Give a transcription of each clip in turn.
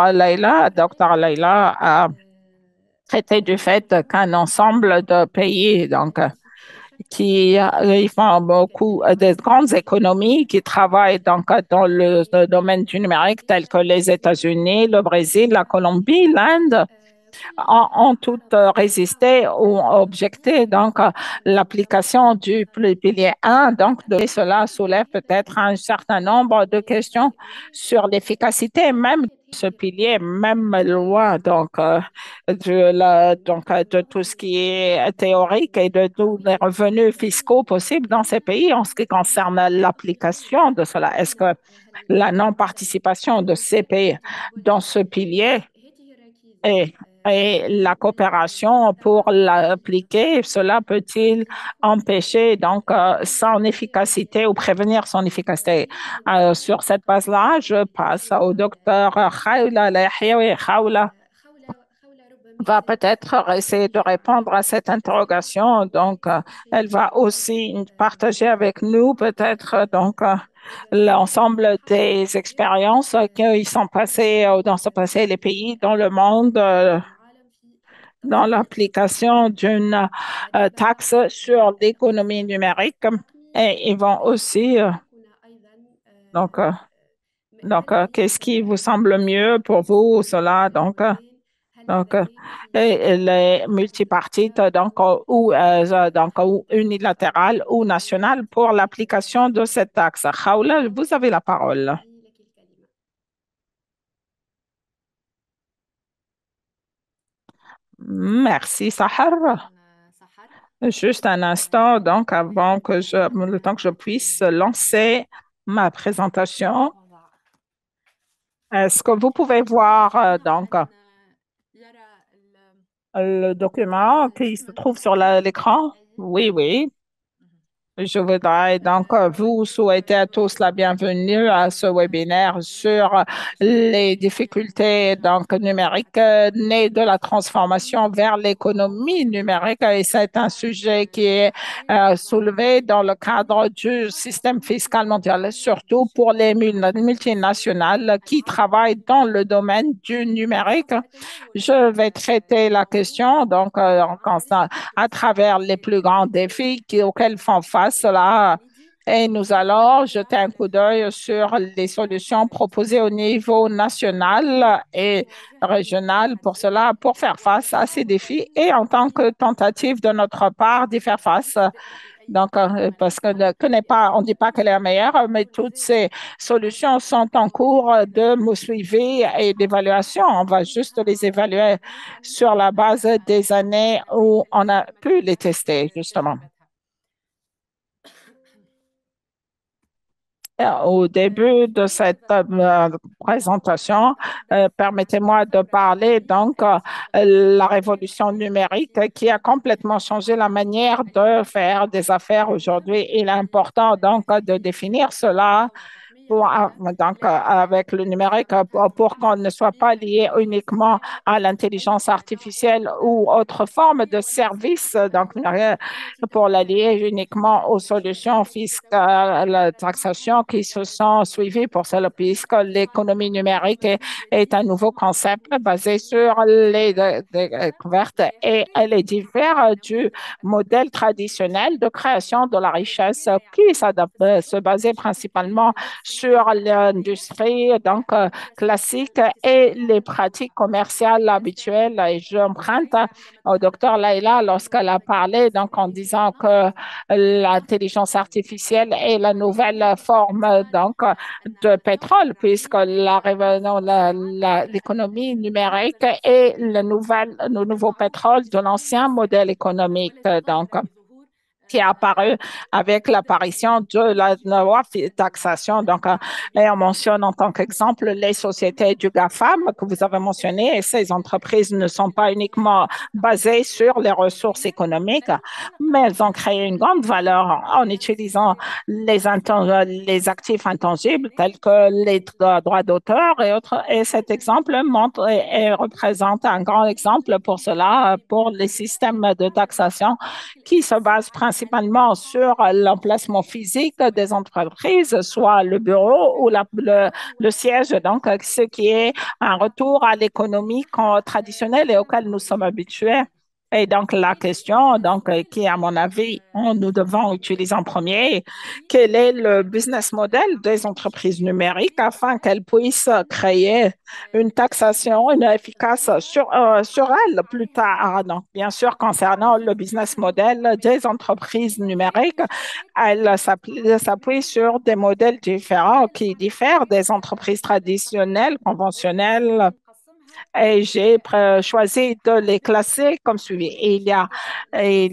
Laila, Dr. Laila a traité du fait qu'un ensemble de pays qui ils font beaucoup de grandes économies, qui travaillent dans le domaine du numérique, tels que les États-Unis, le Brésil, la Colombie, l'Inde, ont toutes résisté ou objecté l'application du pilier 1. Cela soulève peut-être un certain nombre de questions sur l'efficacité même de ce pilier, même loin de tout ce qui est théorique et de tous les revenus fiscaux possibles dans ces pays en ce qui concerne l'application de cela. Est-ce que la non-participation de ces pays dans ce pilier et, et la coopération pour l'appliquer, cela peut-il empêcher son efficacité ou prévenir son efficacité? Sur cette base-là, je passe au docteur Khawla Lahiyawi. Khawla va peut-être essayer de répondre à cette interrogation. Elle va aussi partager avec nous peut-être l'ensemble des expériences qui sont passées dans ce passé, les pays dans le monde dans l'application d'une taxe sur l'économie numérique. Et ils vont aussi, donc, euh, qu'est-ce qui vous semble mieux pour vous, cela? Et les multipartites, ou unilatérales ou nationales pour l'application de cette taxe. Khawla, vous avez la parole. Merci, Sahar. Juste un instant, avant le temps que je puisse lancer ma présentation, est-ce que vous pouvez voir le document qui se trouve sur l'écran? Oui, oui. Je voudrais vous souhaiter à tous la bienvenue à ce webinaire sur les difficultés numériques nées de la transformation vers l'économie numérique. Et c'est un sujet qui est soulevé dans le cadre du système fiscal mondial, surtout pour les multinationales qui travaillent dans le domaine du numérique. Je vais traiter la question à travers les plus grands défis auxquels font face cela. Et nous allons jeter un coup d'œil sur les solutions proposées au niveau national et régional pour cela, pour faire face à ces défis et en tant que tentative de notre part d'y faire face. Parce que n'est pas, on ne dit pas qu'elle est la meilleure, mais toutes ces solutions sont en cours de suivi et d'évaluation. On va juste les évaluer sur la base des années où on a pu les tester, justement. Au début de cette présentation, permettez-moi de parler la révolution numérique qui a complètement changé la manière de faire des affaires aujourd'hui. Il est important de définir cela avec le numérique pour qu'on ne soit pas lié uniquement à l'intelligence artificielle ou autre forme de service, pour la lier uniquement aux solutions fiscales, la taxation qui se sont suivies pour cela, puisque l'économie numérique est un nouveau concept basé sur les découvertes et elle est différente du modèle traditionnel de création de la richesse qui se basait principalement sur l'industrie classique et les pratiques commerciales habituelles. Et j'emprunte au docteur Laila lorsqu'elle a parlé en disant que l'intelligence artificielle est la nouvelle forme de pétrole puisque l'économie numérique est le nouveau pétrole de l'ancien modèle économique. Qui est apparu avec l'apparition de la loi taxation. Et on mentionne en tant qu'exemple les sociétés du GAFAM que vous avez mentionnées. Et ces entreprises ne sont pas uniquement basées sur les ressources économiques, mais elles ont créé une grande valeur en utilisant les actifs intangibles tels que les droits d'auteur et autres. Et cet exemple montre et représente un grand exemple pour cela, pour les systèmes de taxation qui se basent principalement principalement sur l'emplacement physique des entreprises, soit le bureau ou le siège, donc ce qui est un retour à l'économie traditionnelle et auquel nous sommes habitués. Et donc, la question, donc, qui, à mon avis, nous devons utiliser en premier, quel est le business model des entreprises numériques afin qu'elles puissent créer une taxation une efficace sur elles plus tard. Donc, bien sûr, concernant le business model des entreprises numériques, elles s'appuient sur des modèles différents qui diffèrent des entreprises traditionnelles, conventionnelles et j'ai choisi de les classer comme suivi. Il y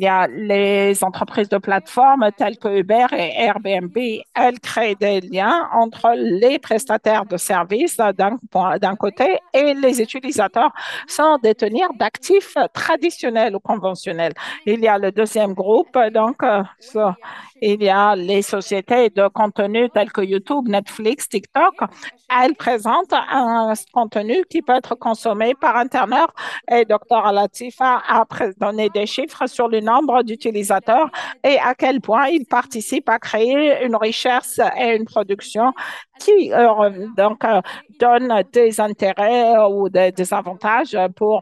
a les entreprises de plateforme telles que Uber et Airbnb. Elles créent des liens entre les prestataires de services d'un côté et les utilisateurs sans détenir d'actifs traditionnels ou conventionnels. Il y a le deuxième groupe, donc il y a les sociétés de contenu telles que YouTube, Netflix, TikTok. Elles présentent un contenu qui peut être consommé par Internet et Dr. Latifa a donné des chiffres sur le nombre d'utilisateurs et à quel point ils participent à créer une richesse et une production qui donne des intérêts ou des avantages pour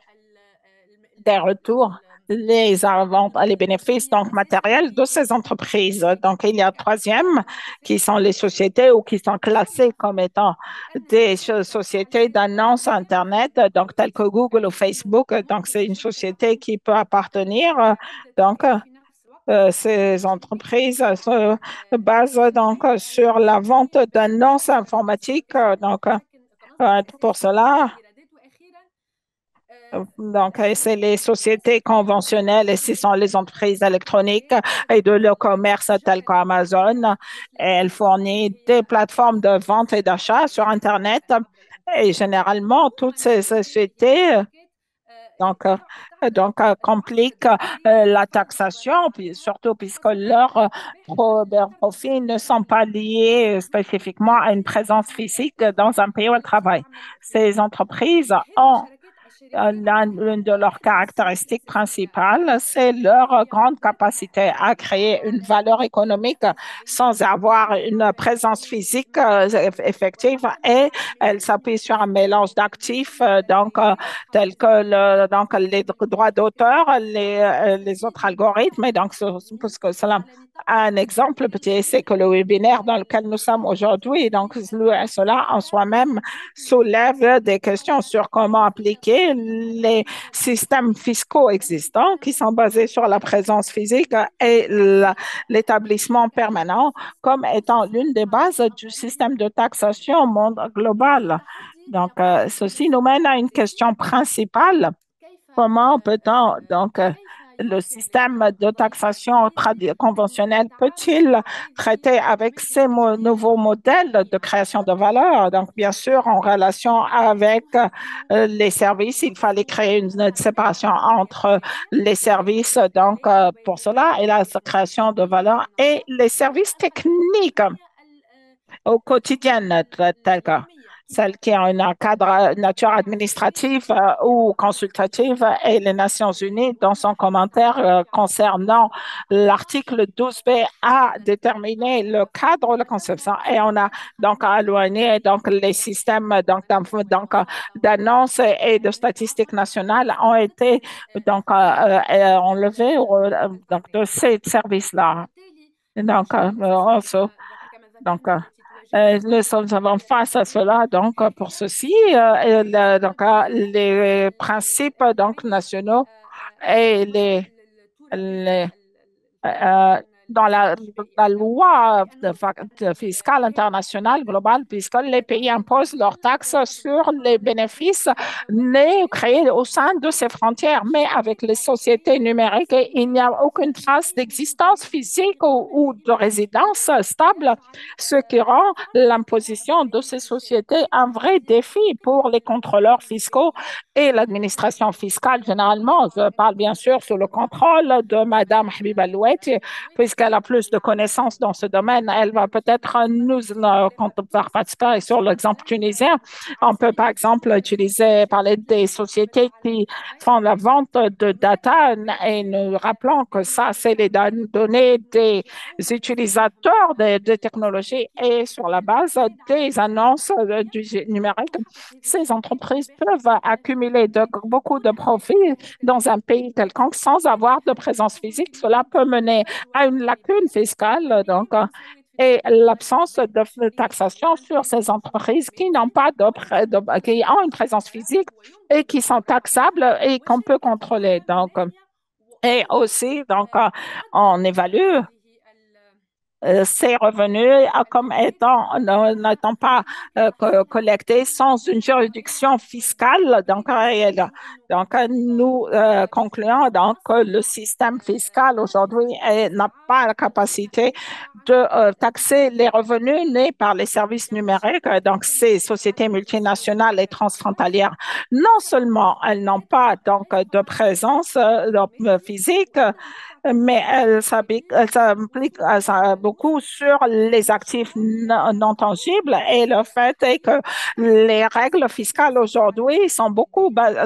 des retours les bénéfices donc matériels de ces entreprises. Donc, il y a troisième qui sont les sociétés ou qui sont classées comme étant des sociétés d'annonces Internet, donc telles que Google ou Facebook. Donc, c'est une société qui peut appartenir. Donc, ces entreprises se basent donc sur la vente d'annonces informatiques. Donc, pour cela, c'est les sociétés conventionnelles et ce sont les entreprises électroniques et de l'e-commerce telles qu'Amazon. Elles fournissent des plateformes de vente et d'achat sur Internet et généralement, toutes ces sociétés compliquent la taxation, puis, surtout puisque leurs profits ne sont pas liés spécifiquement à une présence physique dans un pays où elles travaillent. Ces entreprises ont l'une de leurs caractéristiques principales, c'est leur grande capacité à créer une valeur économique sans avoir une présence physique effective et elle s'appuie sur un mélange d'actifs tels que les droits d'auteur, les autres algorithmes. Et donc, parce que cela un exemple petit, c'est que le webinaire dans lequel nous sommes aujourd'hui, donc cela en soi-même soulève des questions sur comment appliquer les systèmes fiscaux existants qui sont basés sur la présence physique et l'établissement permanent comme étant l'une des bases du système de taxation au monde global. Donc, ceci nous mène à une question principale. Comment peut-on, le système de taxation conventionnel peut-il traiter avec ces nouveaux modèles de création de valeur? Donc, bien sûr, en relation avec les services, il fallait créer une séparation entre les services, pour cela, et la création de valeur et les services techniques au quotidien, tel que celles qui ont un cadre nature administrative ou consultative et les Nations Unies, dans son commentaire concernant l'article 12b, a déterminé le cadre de conception et on a donc éloigné les systèmes d'annonces et de statistiques nationales ont été enlevés de ces services-là. Donc, nous sommes face à cela. Donc, pour ceci, les principes nationaux et les, euh, dans la loi fiscale internationale globale, puisque les pays imposent leurs taxes sur les bénéfices nés ou créés au sein de ces frontières. Mais avec les sociétés numériques, il n'y a aucune trace d'existence physique ou de résidence stable, ce qui rend l'imposition de ces sociétés un vrai défi pour les contrôleurs fiscaux et l'administration fiscale généralement. Je parle bien sûr sous le contrôle de Madame Habiba Loueti, puisque puisqu'elle a plus de connaissances dans ce domaine. Elle va peut-être quand on va participer sur l'exemple tunisien, on peut par exemple parler des sociétés qui font la vente de data et nous rappelons que ça, c'est les données des utilisateurs des technologies et sur la base des annonces du numérique, ces entreprises peuvent accumuler beaucoup de profits dans un pays quelconque sans avoir de présence physique. Cela peut mener à une lacune fiscale. Et l'absence de taxation sur ces entreprises qui n'ont pas qui ont une présence physique et qui sont taxables et qu'on peut contrôler. Et aussi, on évalue ces revenus comme n'étant pas collectés sans une juridiction fiscale réelle. Nous concluons que le système fiscal aujourd'hui n'a pas la capacité de taxer les revenus nés par les services numériques. Donc, ces sociétés multinationales et transfrontalières, non seulement elles n'ont pas de présence physique, mais elle s'applique beaucoup sur les actifs non tangibles et le fait est que les règles fiscales aujourd'hui sont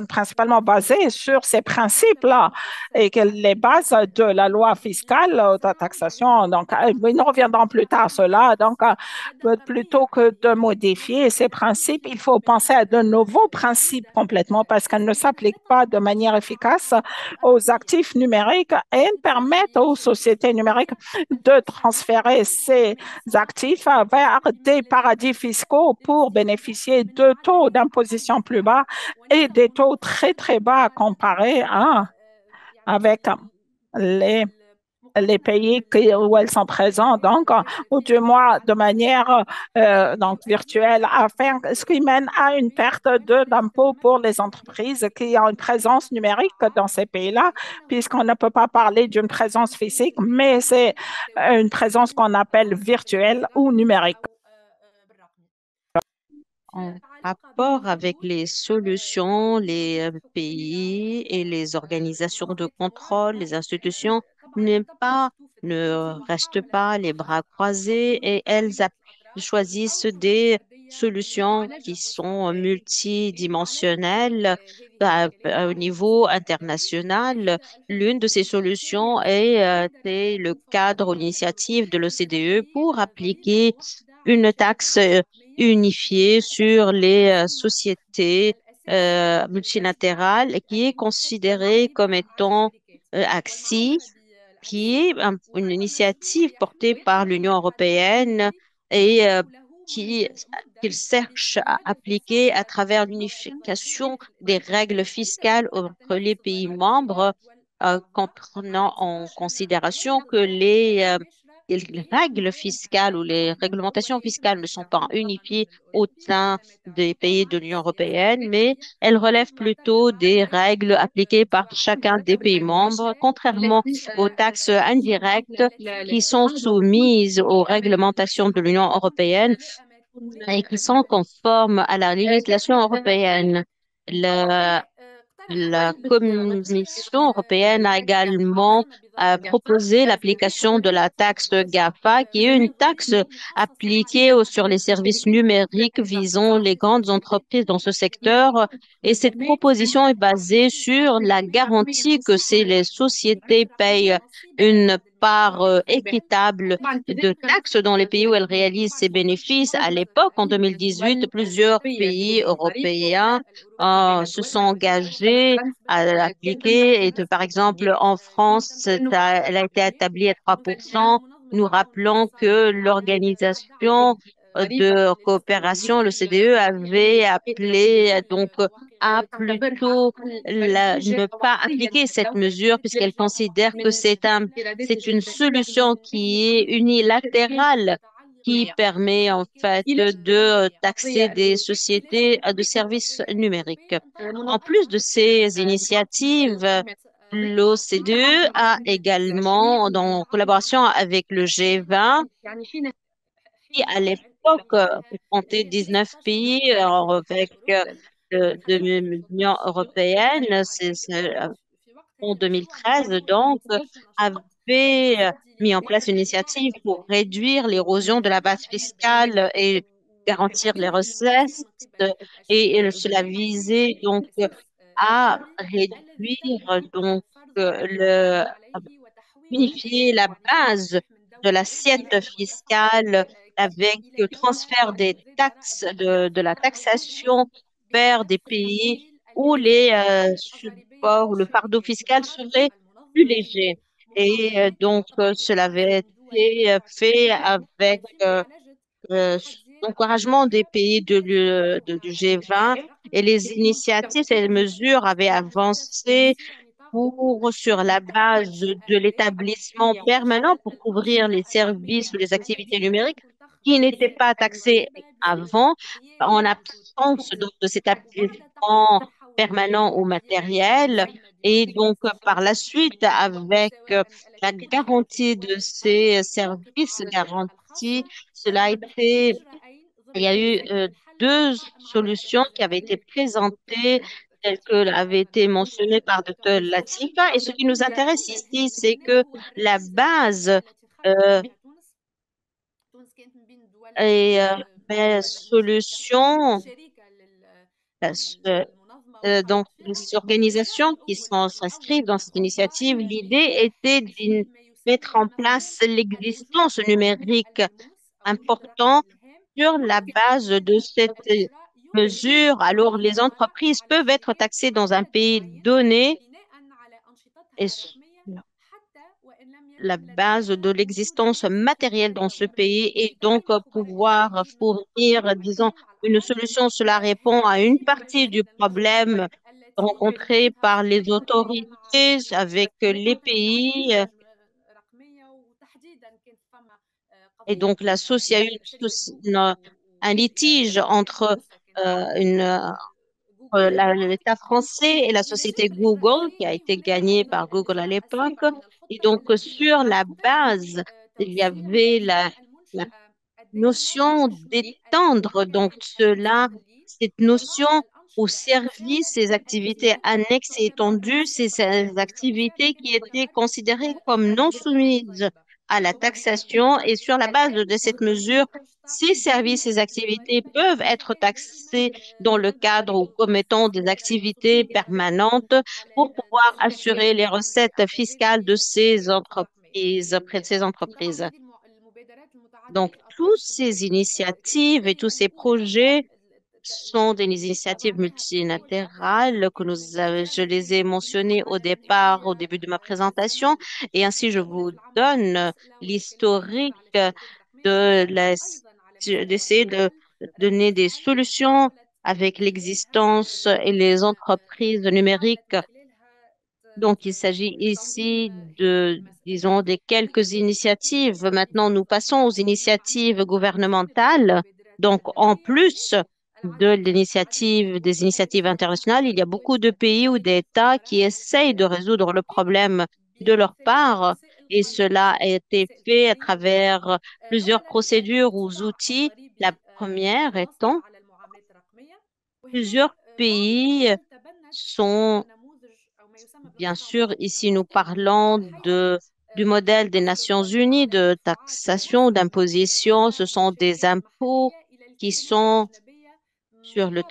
principalement basées sur ces principes-là et que les bases de la loi fiscale de la taxation, nous reviendrons plus tard à cela, plutôt que de modifier ces principes, il faut penser à de nouveaux principes complètement parce qu'elles ne s'appliquent pas de manière efficace aux actifs numériques et permettent aux sociétés numériques de transférer ces actifs vers des paradis fiscaux pour bénéficier de taux d'imposition plus bas et des taux très, très bas comparés avec les les pays où elles sont présentes, ou du moins de manière virtuelle, ce qui mène à une perte d'impôts pour les entreprises qui ont une présence numérique dans ces pays-là, puisqu'on ne peut pas parler d'une présence physique, mais c'est une présence qu'on appelle virtuelle ou numérique. En rapport avec les solutions, les pays et les organisations de contrôle, les institutions ne restent pas les bras croisés et choisissent des solutions qui sont multidimensionnelles au niveau international. L'une de ces solutions c'est le cadre ou l'initiative de l'OCDE pour appliquer une taxe unifiée sur les sociétés multilatérales et qui est considérée comme étant AXI, qui est une initiative portée par l'Union européenne et qu'il cherche à appliquer à travers l'unification des règles fiscales entre les pays membres, prenant en considération que les règles fiscales ou les réglementations fiscales ne sont pas unifiées au sein des pays de l'Union européenne, mais elles relèvent plutôt des règles appliquées par chacun des pays membres, contrairement aux taxes indirectes qui sont soumises aux réglementations de l'Union européenne et qui sont conformes à la législation européenne. Le- la Commission européenne a également proposé l'application de la taxe GAFA, qui est une taxe appliquée sur les services numériques visant les grandes entreprises dans ce secteur. Et cette proposition est basée sur la garantie que les sociétés payent une part équitable de taxes dans les pays où elles réalisent ces bénéfices. À l'époque, en 2018, plusieurs pays européens se sont engagés à l'appliquer. Par exemple, en France, elle a été établie à 3%. Nous rappelons que l'organisation de coopération, le CDE, avait appelé à plutôt ne pas appliquer cette mesure puisqu'elle considère que c'est une solution qui est unilatérale qui permet en fait de taxer des sociétés de services numériques. En plus de ces initiatives, l'OCDE a également, en collaboration avec le G20, qui à l'époque comptait 19 pays avec de l'Union européenne, en 2013, donc, avait mis en place une initiative pour réduire l'érosion de la base fiscale et garantir les recettes. Cela visait donc à réduire le unifier la base de l'assiette fiscale avec le transfert des taxes, de la taxation vers des pays où les supports ou le fardeau fiscal serait plus léger. Cela avait été fait avec l'encouragement des pays du G20 et les initiatives et les mesures avaient avancé sur la base de l'établissement permanent pour couvrir les services ou les activités numériques qui n'étaient pas taxés avant, en absence de cet établissement permanent ou matériel. Par la suite, avec la garantie de ces services garantis, cela a été il y a eu deux solutions qui avaient été présentées, telles que avaient été mentionnées par Dr. Latifa. Et ce qui nous intéresse ici, c'est que la base euh, et solution, euh, euh, donc les organisations qui s'inscrivent dans cette initiative, l'idée était de mettre en place l'existence numérique important sur la base de cette mesure. Alors, les entreprises peuvent être taxées dans un pays donné et sur la base de l'existence matérielle dans ce pays et donc pouvoir fournir, disons, une solution. Cela répond à une partie du problème rencontré par les autorités avec les pays. Et donc, il y a eu un litige entre l'État français et la société Google, qui a été gagnée par Google à l'époque. Et donc, sur la base, il y avait la notion d'étendre donc cela, cette notion aux services, ces activités annexes et étendues, ces activités qui étaient considérées comme non soumises à la taxation et sur la base de cette mesure, ces services, ces activités peuvent être taxés dans le cadre ou comme étant des activités permanentes pour pouvoir assurer les recettes fiscales de ces entreprises, près de ces entreprises. Donc, toutes ces initiatives et tous ces projets sont des initiatives multilatérales je les ai mentionnées au départ, au début de ma présentation, et ainsi je vous donne l'historique de d'essayer de donner des solutions avec l'existence et les entreprises numériques. Donc, il s'agit ici disons, des quelques initiatives. Maintenant, nous passons aux initiatives gouvernementales. Donc, en plus des initiatives internationales, il y a beaucoup de pays ou d'États qui essayent de résoudre le problème de leur part. Et cela a été fait à travers plusieurs procédures ou outils. La première étant, plusieurs pays sont bien sûr, ici nous parlons du modèle des Nations Unies de taxation, d'imposition. Ce sont des impôts qui sont sur les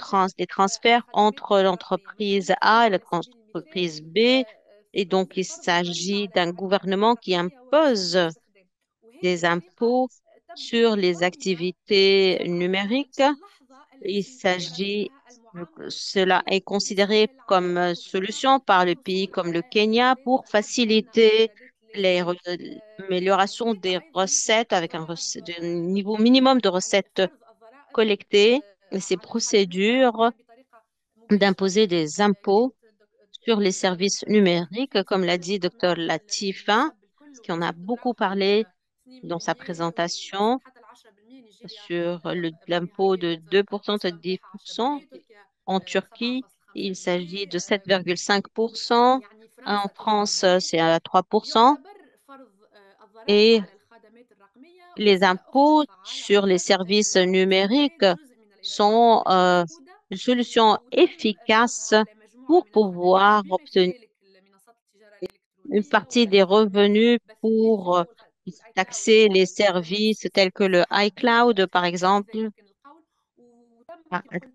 transferts entre l'entreprise A et l'entreprise B. Et donc, il s'agit d'un gouvernement qui impose des impôts sur les activités numériques. Il s'agit, cela est considéré comme solution par le pays comme le Kenya pour faciliter l'amélioration des recettes avec un niveau minimum de recettes collectées et ces procédures d'imposer des impôts sur les services numériques, comme l'a dit Dr. Latifa, ce qui en a beaucoup parlé dans sa présentation sur l'impôt de 2% à 10%. En Turquie, il s'agit de 7,5%. En France, c'est à 3%. Et les impôts sur les services numériques sont une solution efficace pour pouvoir obtenir une partie des revenus pour taxer les services tels que le iCloud, par exemple,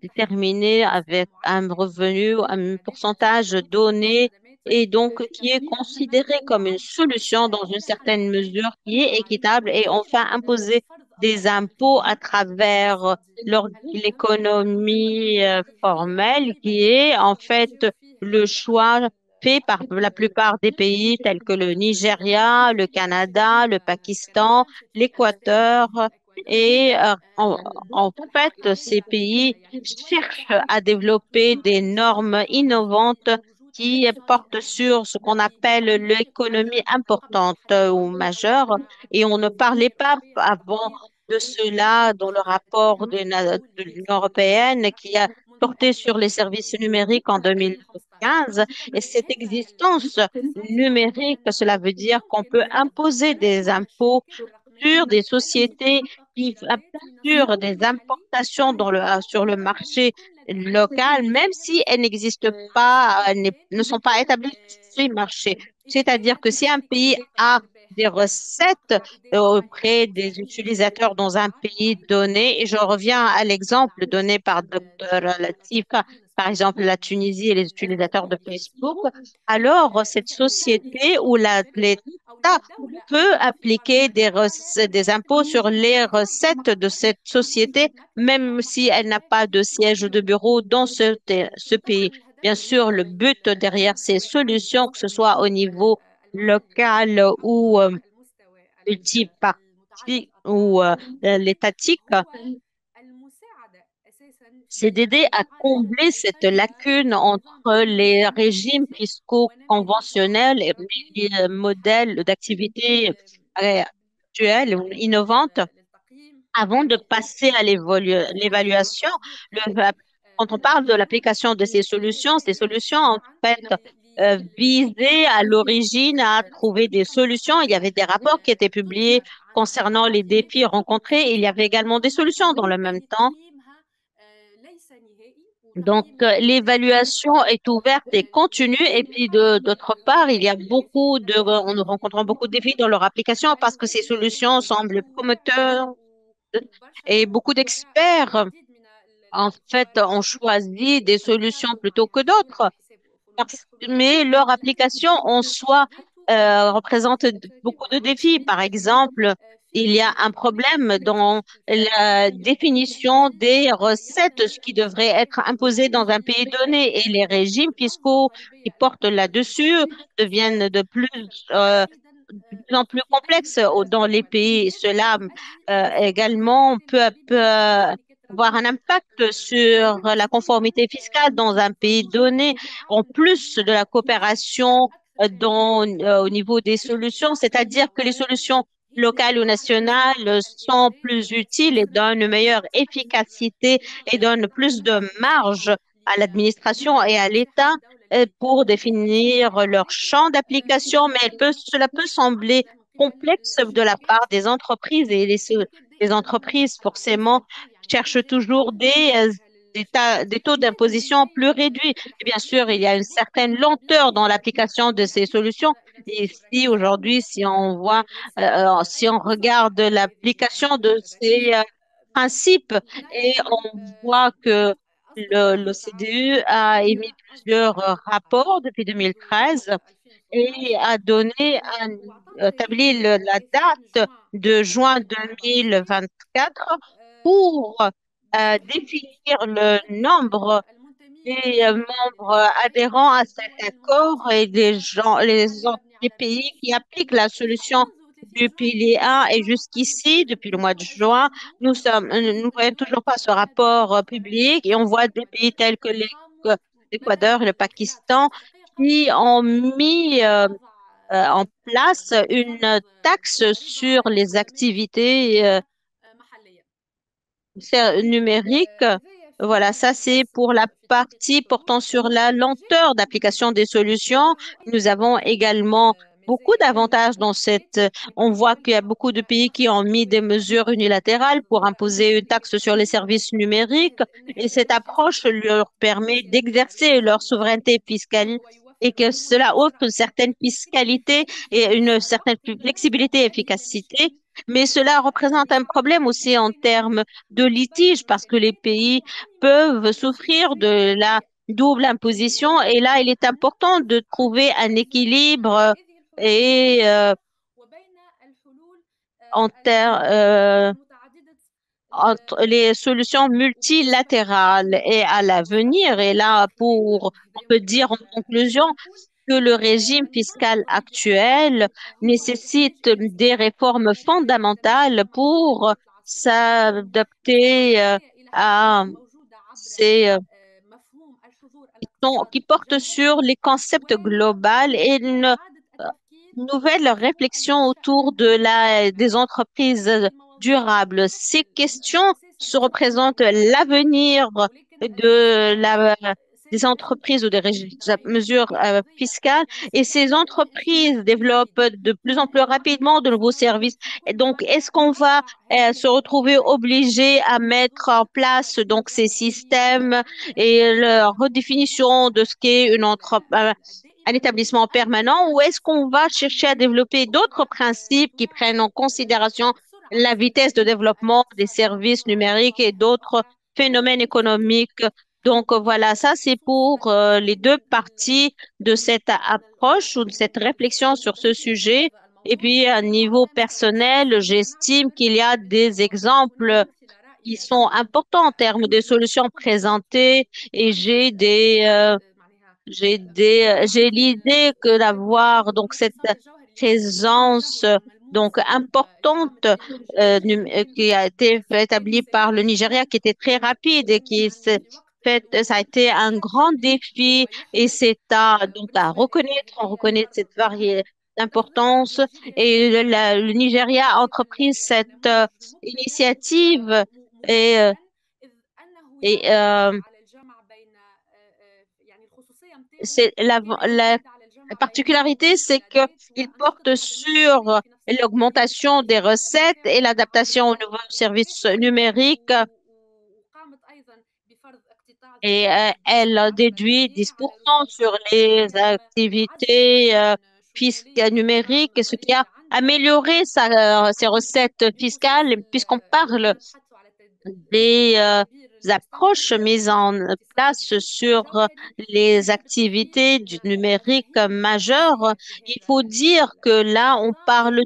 déterminé avec un revenu, un pourcentage donné et donc qui est considéré comme une solution dans une certaine mesure qui est équitable et enfin imposer des impôts à travers l'économie formelle qui est en fait le choix fait par la plupart des pays tels que le Nigeria, le Canada, le Pakistan, l'Équateur et en fait, ces pays cherchent à développer des normes innovantes qui portent sur ce qu'on appelle l'économie importante ou majeure. Et on ne parlait pas avant de cela dans le rapport de l'Union européenne qui a porté sur les services numériques en 2015. Et cette existence numérique, cela veut dire qu'on peut imposer des impôts sur des sociétés qui assurent des importations sur le marché local, même si elles n'existent pas, ne sont pas établies sur ces marchés. C'est-à-dire que si un pays a des recettes auprès des utilisateurs dans un pays donné, et je reviens à l'exemple donné par Dr. Latif, par exemple la Tunisie et les utilisateurs de Facebook, alors cette société ou l'État peut appliquer des impôts sur les recettes de cette société, même si elle n'a pas de siège de bureau dans ce pays. Bien sûr, le but derrière ces solutions, que ce soit au niveau local ou multiparti ou l'étatique, c'est d'aider à combler cette lacune entre les régimes fiscaux conventionnels et les modèles d'activité actuels ou innovantes avant de passer à l'évaluation. Quand on parle de l'application de ces solutions en fait visaient à l'origine à trouver des solutions. Il y avait des rapports qui étaient publiés concernant les défis rencontrés. Il y avait également des solutions dans le même temps. Donc, l'évaluation est ouverte et continue. Et puis, d'autre part, il y a nous rencontrons beaucoup de défis dans leur application parce que ces solutions semblent promoteurs et beaucoup d'experts, en fait, ont choisi des solutions plutôt que d'autres mais leur application en soi représente beaucoup de défis. Par exemple, il y a un problème dans la définition des recettes, ce qui devrait être imposé dans un pays donné. Et les régimes fiscaux qui portent là-dessus deviennent de plus en plus complexes dans les pays. Cela également peut à peu avoir un impact sur la conformité fiscale dans un pays donné en plus de la coopération au niveau des solutions, c'est-à-dire que les solutions locales ou nationales sont plus utiles et donnent une meilleure efficacité et donnent plus de marge à l'administration et à l'État pour définir leur champ d'application, mais cela peut sembler complexe de la part des entreprises et les entreprises forcément cherchent toujours des taux d'imposition plus réduits. Et bien sûr, il y a une certaine lenteur dans l'application de ces solutions. Et si aujourd'hui, si on regarde l'application de ces principes et on voit que l'OCDE a émis plusieurs rapports depuis 2013 et a établi la date de juin 2024 pour définir le nombre des membres adhérents à cet accord et les pays qui appliquent la solution du pilier 1 et jusqu'ici, depuis le mois de juin, nous ne voyons toujours pas ce rapport public et on voit des pays tels que l'Équateur et le Pakistan qui ont mis en place une taxe sur les activités numériques. Voilà, ça c'est pour la partie portant sur la lenteur d'application des solutions. Nous avons également beaucoup d'avantages dans On voit qu'il y a beaucoup de pays qui ont mis des mesures unilatérales pour imposer une taxe sur les services numériques et cette approche leur permet d'exercer leur souveraineté fiscale et que cela offre une certaine fiscalité et une certaine flexibilité et efficacité. Mais cela représente un problème aussi en termes de litige parce que les pays peuvent souffrir de la double imposition et là, il est important de trouver un équilibre et en entre les solutions multilatérales et à l'avenir. Et là, on peut dire en conclusion que le régime fiscal actuel nécessite des réformes fondamentales pour s'adapter à ces qui portent sur les concepts globaux et nouvelle réflexion autour de des entreprises durables. Ces questions se représentent l'avenir des entreprises ou mesures fiscales et ces entreprises développent de plus en plus rapidement de nouveaux services. Et donc, est-ce qu'on va se retrouver obligé à mettre en place donc ces systèmes et leur redéfinition de ce qu'est un établissement permanent ou est-ce qu'on va chercher à développer d'autres principes qui prennent en considération la vitesse de développement des services numériques et d'autres phénomènes économiques? Donc voilà, ça c'est pour les deux parties de cette approche ou de cette réflexion sur ce sujet. Et puis à niveau personnel, j'estime qu'il y a des exemples qui sont importants en termes de solutions présentées et j'ai l'idée que d'avoir donc cette présence donc importante qui a été établie par le Nigeria, qui était très rapide et qui s'est fait, ça a été un grand défi et c'est à donc à reconnaître, on reconnaît cette variété d'importance et le Nigeria a entrepris cette initiative et euh, et c'est la particularité, c'est qu'il porte sur l'augmentation des recettes et l'adaptation aux nouveaux services numériques et elle déduit 10% sur les activités fiscales numériques, ce qui a amélioré ses recettes fiscales puisqu'on parle des approches mises en place sur les activités du numérique majeur, il faut dire que là, on parle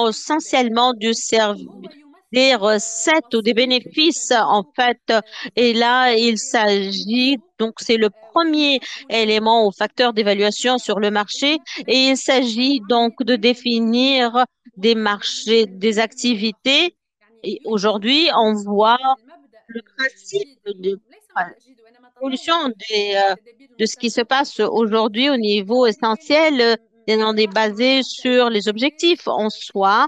essentiellement des recettes ou des bénéfices, en fait. Et là, il s'agit, donc c'est le premier élément ou facteur d'évaluation sur le marché. Et il s'agit donc de définir des marchés, des activités. Et aujourd'hui, on voit le principe de l'évolution de ce qui se passe aujourd'hui au niveau essentiel, on est basé sur les objectifs en soi.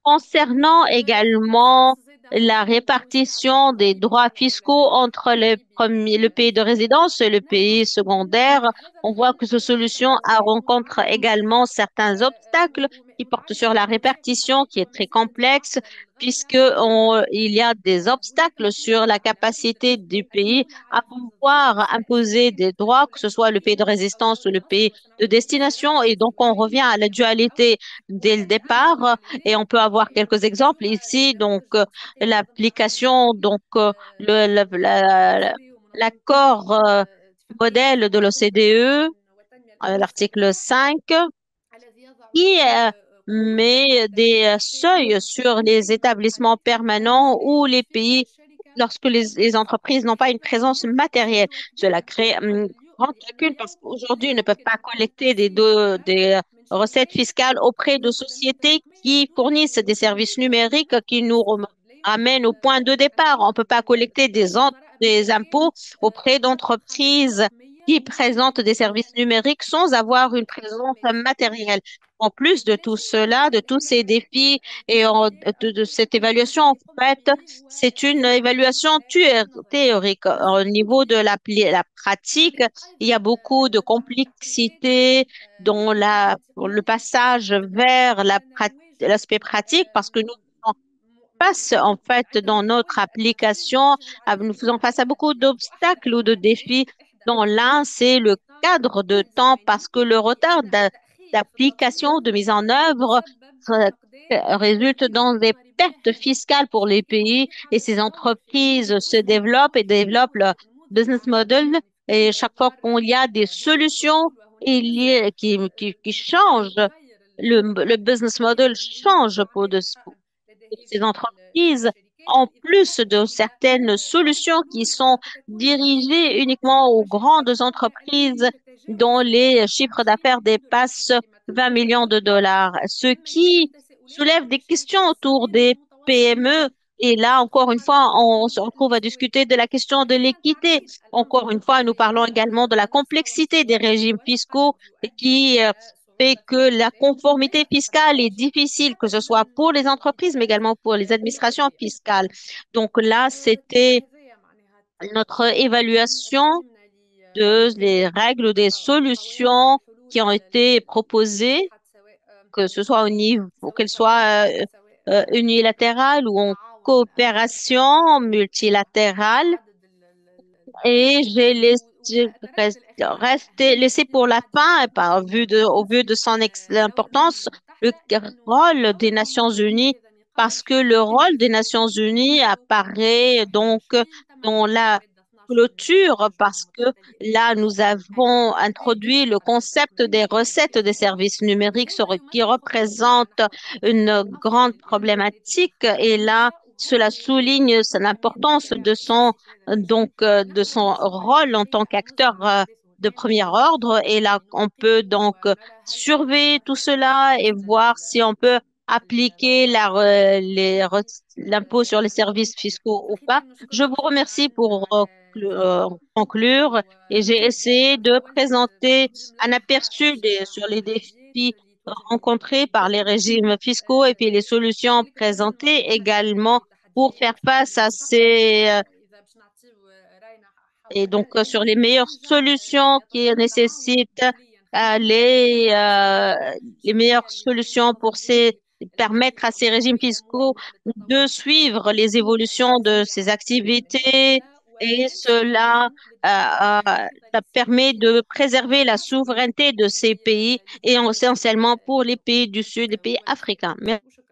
Concernant également la répartition des droits fiscaux entre le pays de résidence et le pays secondaire, on voit que cette solution rencontre également certains obstacles qui portent sur la répartition qui est très complexe il y a des obstacles sur la capacité du pays à pouvoir imposer des droits, que ce soit le pays de résistance ou le pays de destination. Et donc, on revient à la dualité dès le départ. Et on peut avoir quelques exemples ici. Donc, l'application, donc l'accord modèle de l'OCDE, l'article 5, qui met des seuils sur les établissements permanents ou les pays lorsque les entreprises n'ont pas une présence matérielle. Cela crée une grande lacune parce qu'aujourd'hui, ils ne peuvent pas collecter des recettes fiscales auprès de sociétés qui fournissent des services numériques qui nous ramènent au point de départ. On ne peut pas collecter des impôts auprès d'entreprises qui présentent des services numériques sans avoir une présence matérielle. En plus de tout cela, de tous ces défis de cette évaluation, en fait, c'est une évaluation théorique. Au niveau de la pratique, il y a beaucoup de complexité dans le passage vers l'aspect pratique parce que nous faisons face, en fait, dans notre application, nous faisons face à beaucoup d'obstacles ou de défis dont l'un, c'est le cadre de temps parce que le retard d'application, de mise en œuvre euh, résulte dans des pertes fiscales pour les pays et ces entreprises se développent et développent leur business model. Et chaque fois qu'il y a des solutions qui changent, le business model change pour ces entreprises, en plus de certaines solutions qui sont dirigées uniquement aux grandes entreprises dont les chiffres d'affaires dépassent 20 millions de dollars, ce qui soulève des questions autour des PME. Et là, encore une fois, on se retrouve à discuter de la question de l'équité. Encore une fois, nous parlons également de la complexité des régimes fiscaux qui fait que la conformité fiscale est difficile, que ce soit pour les entreprises, mais également pour les administrations fiscales. Donc là, c'était notre évaluation de les règles ou des solutions qui ont été proposées, que ce soit au niveau, qu'elles soient unilatérales ou en coopération multilatérale. Et laissé pour la fin, au vu de son importance, le rôle des Nations Unies, parce que le rôle des Nations Unies apparaît donc dans la clôture, parce que là, nous avons introduit le concept des recettes des services numériques qui représente une grande problématique. Et là, cela souligne l'importance de son rôle en tant qu'acteur de premier ordre. Et là, on peut donc surveiller tout cela et voir si on peut appliquer l'impôt sur les services fiscaux ou pas. Je vous remercie pour conclure et j'ai essayé de présenter un aperçu sur les défis rencontrés par les régimes fiscaux et puis les solutions présentées également pour faire face à sur les meilleures solutions qui nécessitent les meilleures solutions permettre à ces régimes fiscaux de suivre les évolutions de ces activités et ça permet de préserver la souveraineté de ces pays et essentiellement pour les pays du Sud, les pays africains. Merci.